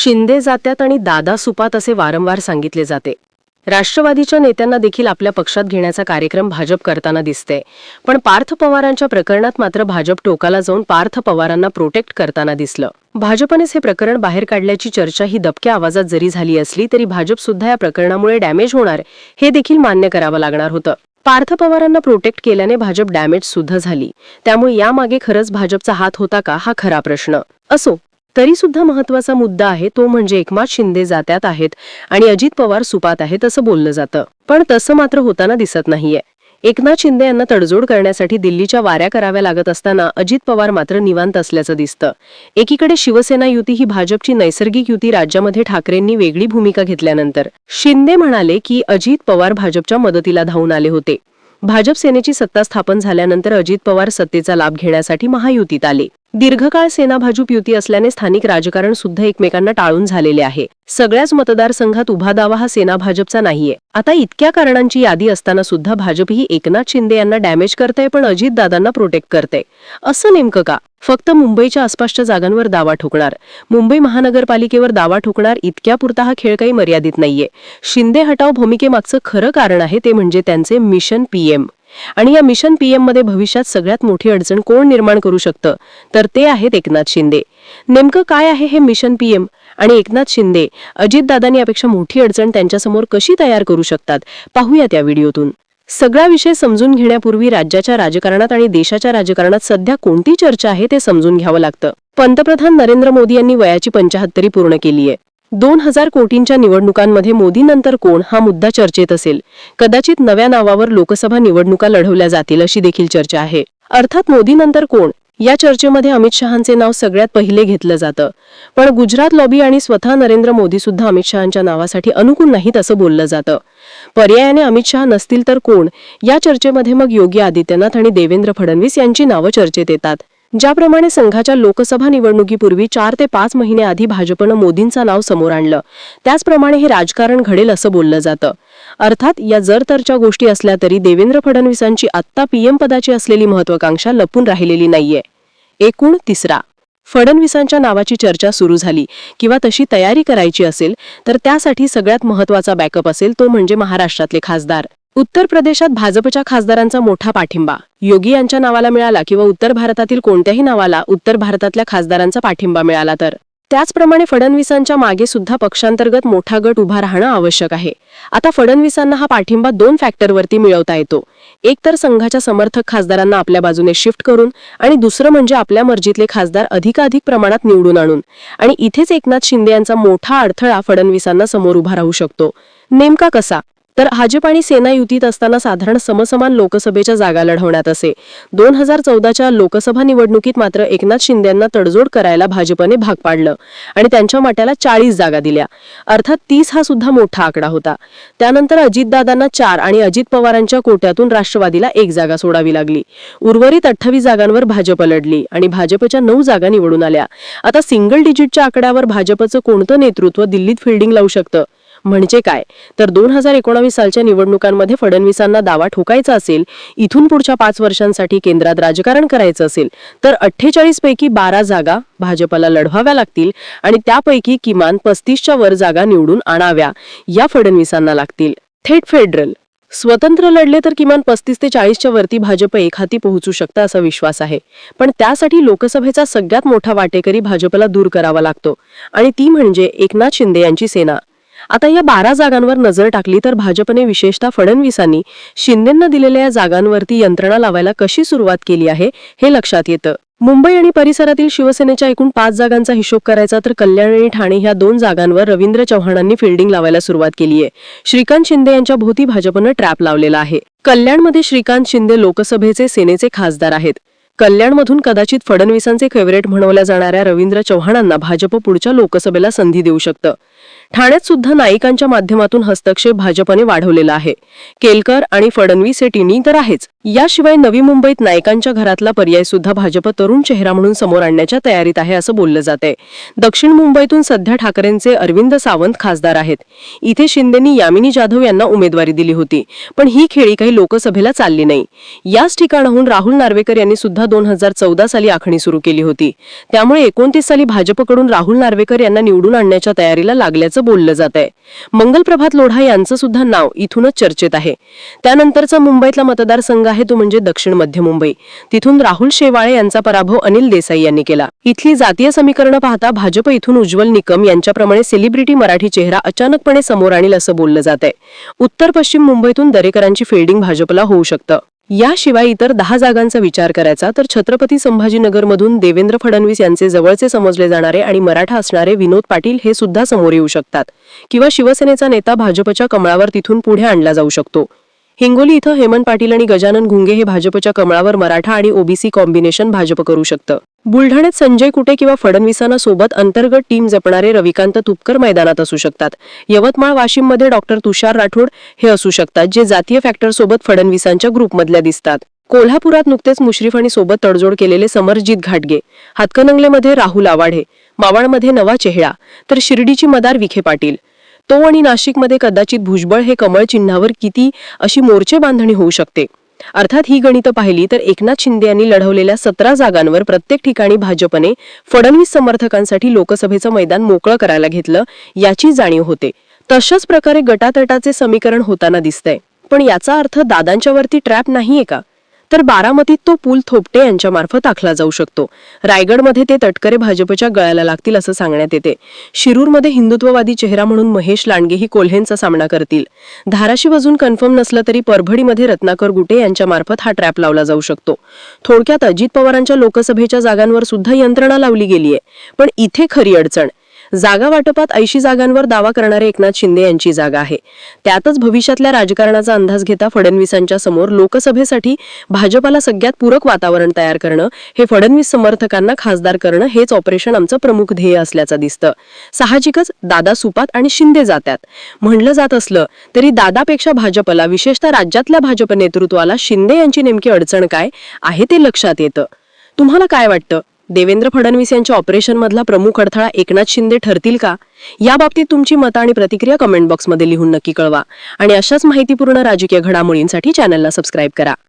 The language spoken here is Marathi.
शिंदे जात्यात आणि दादा सुपात असे वारंवार सांगितले जाते. राष्ट्रवादीच्या नेत्यांना देखील आपल्या पक्षात घेण्याचा कार्यक्रम भाजप करताना दिसते. पण पार्थ पवारांच्या प्रकरणात मात्र भाजप टोकाला जाऊन पार्थ पवारांना प्रोटेक्ट करताना दिसलं. भाजपनेच हे प्रकरण बाहेर काढल्याची चर्चा ही दबक्या आवाजात जरी झाली असली तरी भाजप सुद्धा या प्रकरणामुळे डॅमेज होणार हे देखील मान्य करावं लागणार होतं. पार्थ पवारांना प्रोटेक्ट केल्याने भाजप डॅमेज सुद्धा झाली. त्यामुळे यामागे खरंच भाजपचा हात होता का हा खरा प्रश्न. असो तरी सुद्धा महत्वाचा मुद्दा आहे तो म्हणजे एकनाथ शिंदे जात्यात आहेत आणि अजित पवार सुपात आहेत असं बोललं जातं. पण तसं मात्र होताना दिसत नाहीये. एकनाथ शिंदे यांना तडजोड करण्यासाठी दिल्लीच्या वाऱ्या कराव्या लागत असताना अजित पवार मात्र निवांत असल्याचं दिसतं. एकीकडे शिवसेना युती ही भाजपची नैसर्गिक युती राज्यामध्ये ठाकरेंनी वेगळी भूमिका घेतल्यानंतर शिंदे म्हणाले की अजित पवार भाजपच्या मदतीला धावून आले होते. भाजप सेनेची सत्ता स्थापन झाल्यानंतर अजित पवार सत्तेचा लाभ घेण्यासाठी महायुतीत आले. दीर्घकाळ सेना भाजप युती असल्याने स्थानिक राजकारण सुद्धा एकमेकांना टाळून झालेले आहे. सगळ्याच मतदारसंघात उभा दावा हा सेना भाजपचा नाहीये. आता इतक्या कारणांची यादी असताना सुद्धा भाजप ही एकनाथ शिंदे यांना डॅमेज करते पण अजित दादांना प्रोटेक्ट करते. असं नेमकं का? फक्त मुंबईच्या आसपासच्या जागांवर दावा ठोकणार, मुंबई महानगरपालिकेवर दावा ठोकणार इतक्यापुरता हा खेळ काही मर्यादित नाहीये. शिंदे हटाव भूमिकेमागचं खरं कारण आहे ते म्हणजे त्यांचे मिशन पीएम. आणि या मिशन पीएम मध्ये भविष्यात सगळ्यात मोठी अडचण कोण निर्माण करू शकतं तर ते आहेत एकनाथ शिंदे. नेमकं काय आहे हे मिशन पीएम आणि एकनाथ शिंदे अजितदादांनी यापेक्षा मोठी अडचण त्यांच्यासमोर कशी तयार करू शकतात पाहूया त्या व्हिडिओतून. सगळा विषय समजून घेण्यापूर्वी राज्याच्या राजकारणात आणि देशाच्या राजकारणात सध्या कोणती चर्चा आहे ते समजून घ्यावं लागतं. पंतप्रधान नरेंद्र मोदी यांनी वयाची 75 पूर्ण केली आहे. 2000 कोटींच्या निवडणुकांमध्ये मोदीनंतर कोण हा मुद्दा चर्चेत असेल. कदाचित नव्या नावावर लोकसभा निवडणुका लढवल्या जातील अशी देखील चर्चा आहे. अर्थात मोदीनंतर कोण या चर्चेमध्ये अमित शहांचे नाव सगळ्यात पहिले घेतलं जातं. पण गुजरात लॉबी आणि स्वतः नरेंद्र मोदी सुद्धा अमित शहांच्या नावासाठी अनुकूल नाहीत असं बोललं जातं. पर्यायाने अमित शहा नसतील तर कोण या चर्चेमध्ये मग योगी आदित्यनाथ आणि देवेंद्र फडणवीस यांची नावं चर्चेत येतात. ज्याप्रमाणे संघाच्या लोकसभा निवडणुकीपूर्वी 4 ते 5 महिने आधी भाजपनं मोदींचं नाव समोर आणलं त्याचप्रमाणे हे राजकारण घडेल असं बोललं जातं. अर्थात या जरतरच्या गोष्टी असल्या तरी देवेंद्र फडणवीसांची आत्ता पीएम पदाची असलेली महत्वाकांक्षा लपून राहिलेली नाहीये. एकूण तिसरा फडणवीसांच्या नावाची चर्चा सुरू झाली किंवा तशी तयारी करायची असेल तर त्यासाठी सगळ्यात महत्वाचा बॅकअप असेल तो म्हणजे महाराष्ट्रातले खासदार. उत्तर प्रदेशात भाजपच्या खासदारांचा मोठा पाठिंबा योगी यांच्या नावाला मिळाला किंवा उत्तर भारतातील कोणत्याही नावाला उत्तर भारतातल्या खासदारांचा पाठिंबा मिळाला तर त्याचप्रमाणे फडणवीसांच्या मागे सुद्धा पक्षांतर्गत मोठा गट उभा राहणं आवश्यक आहे. आता फडणवीसांना हा पाठिंबा 2 फॅक्टरवरती मिळवता येतो. एक तर संघाच्या समर्थक खासदारांना आपल्या बाजूने शिफ्ट करून आणि दुसरं म्हणजे आपल्या मर्जीतले खासदार अधिकाधिक प्रमाणात निवडून आणून. आणि इथेच एकनाथ शिंदे यांचा मोठा अडथळा फडणवीसांना समोर उभा राहू शकतो. नेमका कसा? तर भाजप आणि सेना युतीत असताना साधारण समसमान लोकसभेच्या जागा लढवण्यात असे. 2014च्या लोकसभा निवडणुकीत मात्र एकनाथ शिंदेंना तडजोड करायला भाजपने भाग पाडलं आणि त्यांच्या माट्याला 40 जागा दिल्या. अर्थात 30 हा सुद्धा मोठा आकडा होता. त्यानंतर अजितदादांना 4 आणि अजित पवारांच्या कोट्यातून राष्ट्रवादीला 1 जागा सोडावी लागली. उर्वरित 28 जागांवर भाजप लढली आणि भाजपच्या 9 जागा निवडून आल्या. आता सिंगल डिजिटच्या आकड्यावर भाजपचं कोणतं नेतृत्व दिल्लीत फिल्डिंग लावू शकतं? म्हणजे काय तर 2019 सालच्या निवडणुकांमध्ये फडणवीसांना दावा ठोकायचा असेल, इथून पुढच्या 5 वर्षांसाठी केंद्रात राजकारण करायचं असेल तर 48 पैकी 12 जागा भाजपला लढवाव्या लागतील आणि त्यापैकी किमान 35च्या वर जागा निवडून आणाव्या या फडणवीसांना लागतील. थेट फेडरल स्वतंत्र लढले तर किमान 35 ते 40च्या वरती भाजप एकहाती पोहोचू शकतं असा विश्वास आहे. पण त्यासाठी लोकसभेचा सगळ्यात मोठा वाटेकरी भाजपला दूर करावा लागतो आणि ती म्हणजे एकनाथ शिंदे यांची सेना. आता या 12 जागांवर नजर टाकली तर भाजपने विशेषतः फडणवीसांनी शिंदेंना दिलेल्या या जागांवरती यंत्रणा लावायला कशी सुरुवात केली आहे हे लक्षात येतं. मुंबई आणि परिसरातील शिवसेनेच्या एकूण 5 जागांचा हिशोब करायचा तर कल्याण आणि ठाणे ह्या 2 जागांवर रवींद्र चव्हाणांनी फिल्डिंग लावायला सुरुवात केली आहे. श्रीकांत शिंदे यांच्या भोवती भाजपनं ट्रॅप लावलेला आहे. कल्याणमध्ये श्रीकांत शिंदे लोकसभेचे सेनेचे खासदार आहेत. कल्याणमधून कदाचित फडणवीसांचे फेवरेट म्हणवल्या जाणाऱ्या रवींद्र चव्हाणांना भाजप पुढच्या लोकसभेला संधी देऊ शकतं. ठाण्यात सुद्धा नाईकांच्या माध्यमातून हस्तक्षेप भाजपने वाढवलेला आहे. केलकर आणि फडणवीस हे तिन्ही तर आहेच. याशिवाय नवी मुंबईत नाईकांच्या घरातला पर्याय सुद्धा भाजप तरुण चेहरा म्हणून समोर आणण्याच्या तयारीत आहे असं बोललं जातंय. दक्षिण मुंबईतून सध्या ठाकरेंचे अरविंद सावंत खासदार आहेत. इथे शिंदेंनी यामिनी जाधव यांना उमेदवारी दिली होती पण ही खेळी काही लोकसभेला चालली नाही. याच ठिकाणाहून राहुल नार्वेकर यांनी सुद्धा 2014 साली आखणी सुरू केली होती. त्यामुळे 29 साली भाजपकडून राहुल नार्वेकर यांना निवडून आणण्याच्या तयारीला लागल्याचं बोललं जात आहे. मंगलप्रभात लोढा यांचं सुद्धा नाव इथूनच चर्चेत आहे. त्यानंतरचा मुंबईतला मतदारसंघ आहे तो म्हणजे दक्षिण मध्य मुंबई. तिथून राहुल शेवाळे यांचा पराभव अनिल देसाई यांनी केला. इथली जातीय समीकरणं पाहता भाजप इथून उज्ज्वल निकम यांच्याप्रमाणे सेलिब्रिटी मराठी चेहरा अचानकपणे समोर आणील असं बोललं जात आहे. उत्तर पश्चिम मुंबईतून दरेकरांची फिल्डिंग भाजपला होऊ शकतं. याशिवाय इतर 10 जागांचा विचार करायचा तर छत्रपती संभाजीनगरमधून देवेंद्र फडणवीस यांचे जवळचे समजले जाणारे आणि मराठा असणारे विनोद पाटील हे सुद्धा समोर येऊ शकतात. किंवा शिवसेनेचा नेता भाजपच्या कमळावर तिथून पुढे आणला जाऊ शकतो. हिंगोली इथं हेमंत पाटील आणि गजानन घुंगे हे भाजपच्या कमळावर मराठा आणि ओबीसी कॉम्बिनेशन भाजप करू शकतं. बुलढाण्यात संजय कुटे किंवा फडणवीसांना सोबत अंतर्गत टीम जपणारे रविकांत तुपकर मैदानात असू शकतात. यवतमाळ वाशिममध्ये डॉक्टर तुषार राठोड हे असू शकतात, जे जातीय फॅक्टर सोबत फडणवीसांच्या ग्रुपमधल्या दिसतात. कोल्हापुरात नुकतेच मुश्रीफ आणि सोबत तडजोड केलेले समरजित घाटगे, हातकणंगलेमध्ये राहुल आवाढे, मावळमध्ये नवा चेहरा, तर शिर्डीची मदार विखे पाटील. तो आणि नाशिकमध्ये कदाचित भुजबळ हे कमळ चिन्हावर किती अशी मोर्चे बांधणी होऊ शकते. अर्थात ही गणितं पाहिली तर एकनाथ शिंदे यांनी लढवलेल्या 17 जागांवर प्रत्येक ठिकाणी भाजपने फडणवीस समर्थकांसाठी लोकसभेचं मैदान मोकळं करायला घेतलं याची जाणीव होते. तशाच प्रकारे गटातटाचे समीकरण होताना दिसतंय. पण याचा अर्थ दादांच्या वरती ट्रॅप नाहीये का? तर बारामतीत तो पूल थोपटे यांच्या मार्फत आखला जाऊ शकतो. रायगडमध्ये ते तटकरे भाजपच्या गळ्याला लागतील असं सांगण्यात येते. शिरूरमध्ये हिंदुत्ववादी चेहरा म्हणून महेश लांडगे ही कोल्हेंचा सामना करतील. धाराशिव अजून कन्फर्म नसलं तरी परभणीमध्ये रत्नाकर गुटे यांच्या मार्फत हा ट्रॅप लावला जाऊ शकतो. थोडक्यात अजित पवारांच्या लोकसभेच्या जागांवर सुद्धा यंत्रणा लावली गेलीये. पण इथे खरी अडचण जागा वाटपात 80 जागांवर दावा करणारे एकनाथ शिंदे यांची जागा आहे. त्यातच भविष्यातल्या राजकारणाचा अंदाज घेता फडणवीसांच्या समोर लोकसभेसाठी भाजपला सगळ्यात पूरक वातावरण तयार करणं, हे फडणवीस समर्थकांना खासदार करणं हेच ऑपरेशन आमचं प्रमुख ध्येय असल्याचं दिसतं. साहजिकच दादा सुपात आणि शिंदे जात्यात म्हणलं जात असलं तरी दादापेक्षा भाजपला, विशेषतः राज्यातल्या भाजप नेतृत्वाला शिंदे यांची नेमकी अडचण काय आहे ते लक्षात येतं. तुम्हाला काय वाटतं? देवेंद्र फडणवीस यांच्या ऑपरेशन मधला प्रमुख अडथळा एकनाथ शिंदे ठरतील का? या बाबतीत तुमची मतं आणि प्रतिक्रिया कमेंट बॉक्समध्ये लिहून नक्की कळवा. आणि अशाच माहितीपूर्ण राजकीय घडामोडींसाठी चॅनलला सबस्क्राईब करा.